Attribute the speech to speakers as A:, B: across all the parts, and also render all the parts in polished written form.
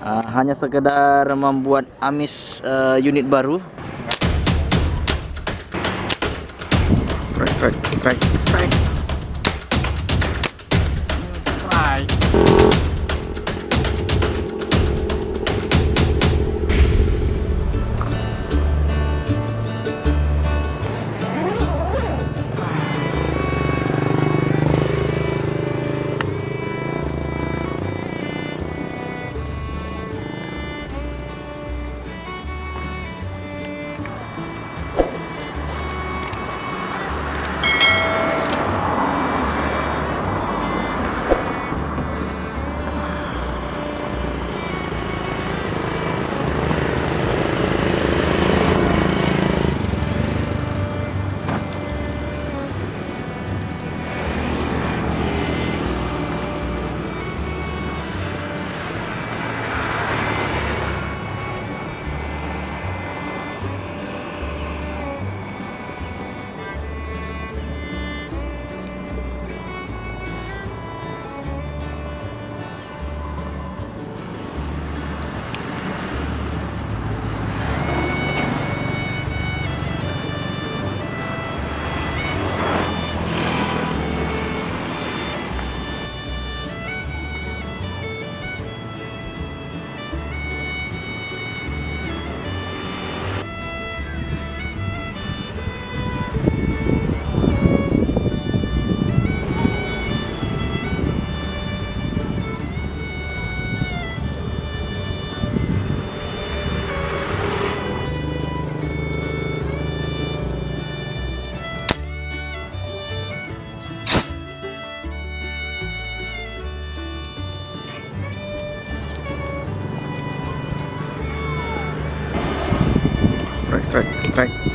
A: hanya sekedar membuat amis unit baru.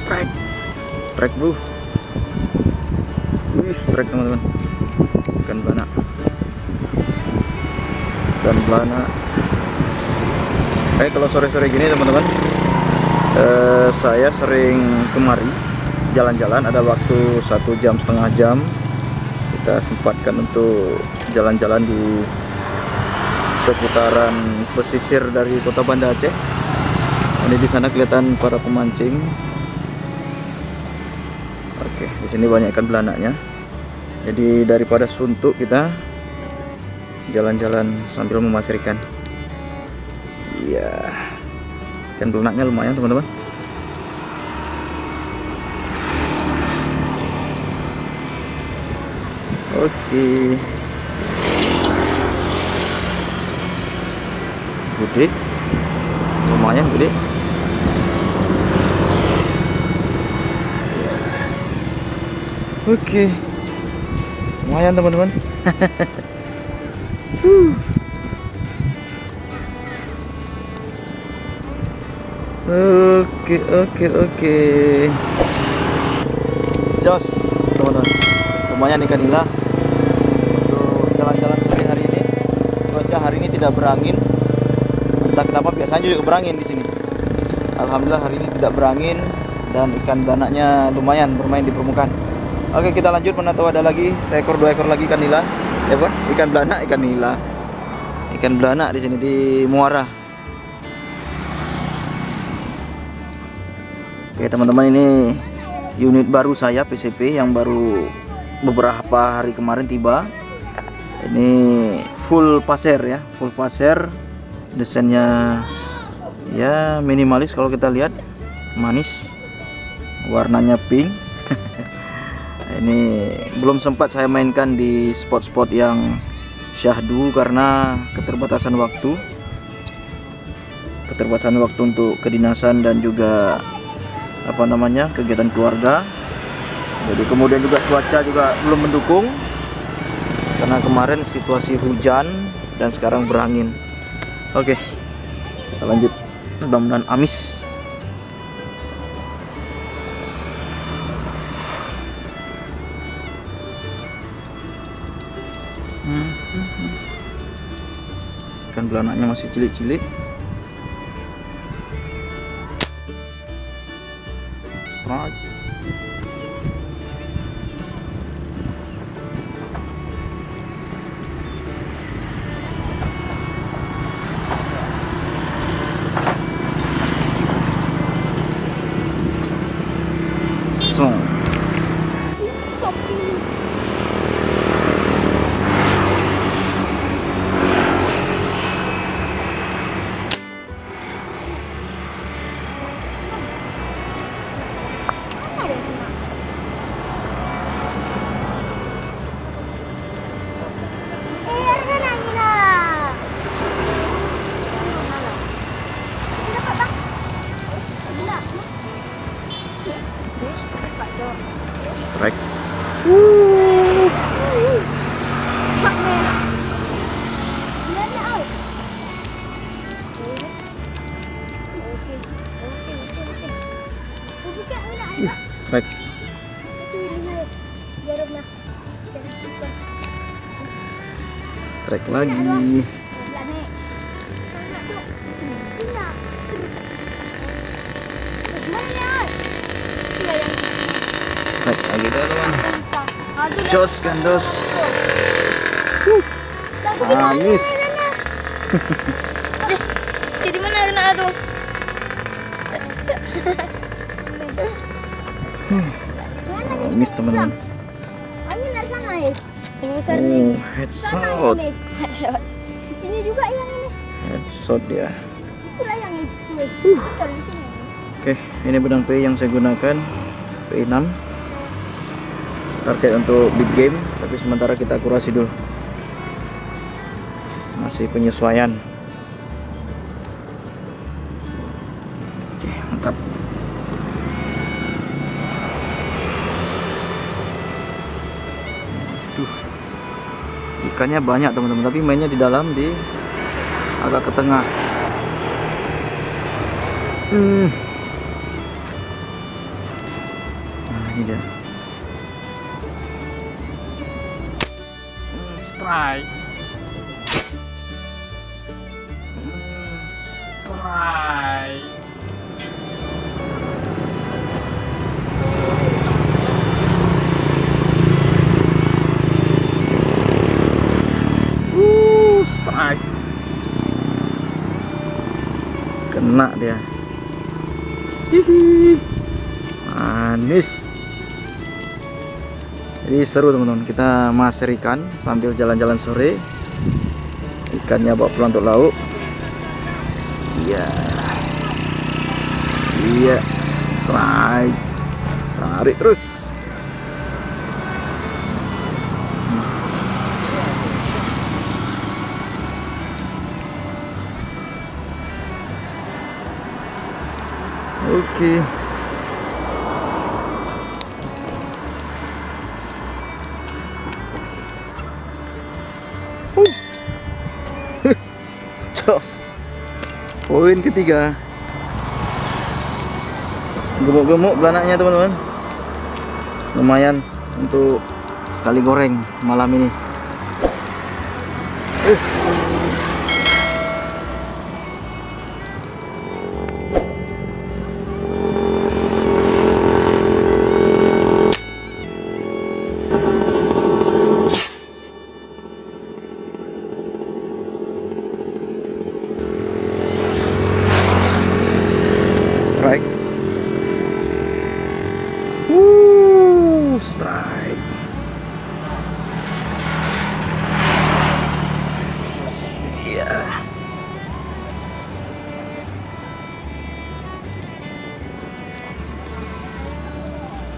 A: Strike. Strike bro. Wih, strike teman-teman. Ikan belana. Kalau sore-sore gini teman-teman, saya sering kemari jalan-jalan. Ada waktu 1,5 jam kita sempatkan untuk jalan-jalan di seputaran pesisir dari Kota Banda Aceh. Ini di sana kelihatan para pemancing. Oke, di sini banyak ikan belananya. Jadi daripada suntuk, kita jalan-jalan sambil memasir ikan. Iya, ikan belananya lumayan teman-teman. Oke, gede, lumayan gede. Oke, lumayan teman-teman. Oke. Jos teman-teman, lumayan ikan nila untuk jalan-jalan sore hari ini. Cuaca hari ini tidak berangin. Entah kenapa, biasanya juga berangin di sini. Alhamdulillah hari ini tidak berangin dan ikan belananya lumayan bermain di permukaan. Oke, kita lanjut, mana tahu ada lagi seekor 2 ekor lagi ikan nila. Ya Pak, ikan belana, ikan nila. Ikan belana di sini di muara. Oke teman-teman, ini unit baru saya PCP yang baru beberapa hari kemarin tiba. Ini full pasir ya, full pasir. Desainnya ya minimalis kalau kita lihat, manis. Warnanya pink. Ini belum sempat saya mainkan di spot-spot yang syahdu karena keterbatasan waktu untuk kedinasan dan juga kegiatan keluarga. Jadi kemudian juga cuaca juga belum mendukung karena kemarin situasi hujan dan sekarang berangin. Oke, kita lanjut, mudah-mudahan amis. Ikan belananya masih cilik-cilik. Strike. Strike. Strike lagi. Strike lagi teman-teman. Jos gandos. Manis.
B: Jadi mana kena tuh?
A: Manis teman-teman.
B: Angin dari sana ya. Yang besar nih.
A: Headshot.
B: Headshot. Di sini juga yang ini.
A: Headshot dia.
B: Itulah yang itu.
A: Oke, ini benang P yang saya gunakan P6. Target untuk big game, tapi sementara kita akurasi dulu. Masih penyesuaian. Oke, mantap. Ikannya banyak teman-teman, tapi mainnya di dalam, di agak ke tengah. Nah, ini dia. Strike. Strike. Strike. Kena dia. Hihi. Manis. Jadi seru teman-teman, kita maser ikan sambil jalan-jalan sore. Ikannya bawa pulang untuk lauk. Iya. Iya, strike. Tarik terus. Oke. Jos. Poin ketiga. Gemuk-gemuk belanaknya teman-teman. Lumayan untuk sekali goreng malam ini. Strike. Strike. Iya.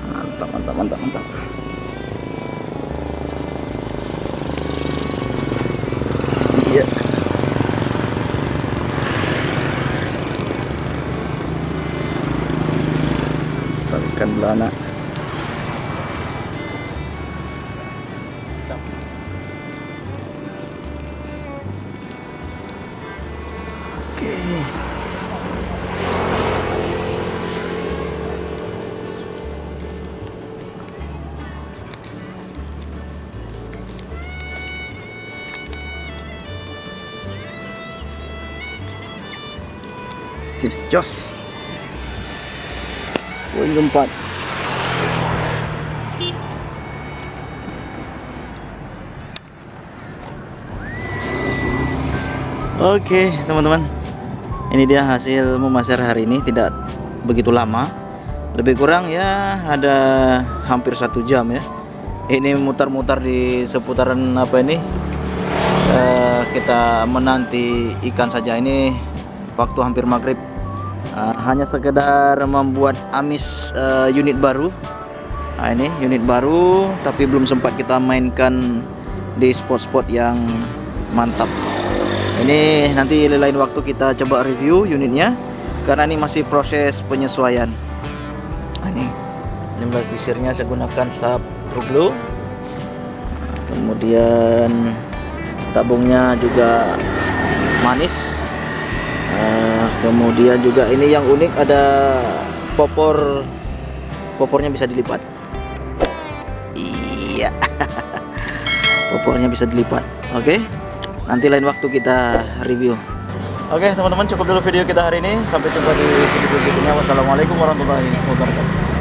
A: Mantap, mantap, mantap, mantap. Iya. Tarikan belanak. Oke. Oke, jos. Poin keempat. Oke, teman-teman. Ini dia hasil memaser hari ini, tidak begitu lama. Lebih kurang ya ada hampir 1 jam ya. Ini mutar-mutar di seputaran apa ini? Kita menanti ikan saja. Ini waktu hampir maghrib. Hanya sekedar membuat amis unit baru. Nah, ini unit baru, tapi belum sempat kita mainkan di spot-spot yang mantap. Ini nanti lain waktu kita coba review unitnya, karena ini masih proses penyesuaian. Nah, ini black visirnya saya gunakan sub Truglo. Kemudian tabungnya juga manis. Kemudian juga ini yang unik, ada popor popornya bisa dilipat. Iya. Popornya bisa dilipat. Oke. Nanti lain waktu kita review. Oke, teman-teman, cukup dulu video kita hari ini. Sampai jumpa di video berikutnya. Wassalamualaikum warahmatullahi wabarakatuh.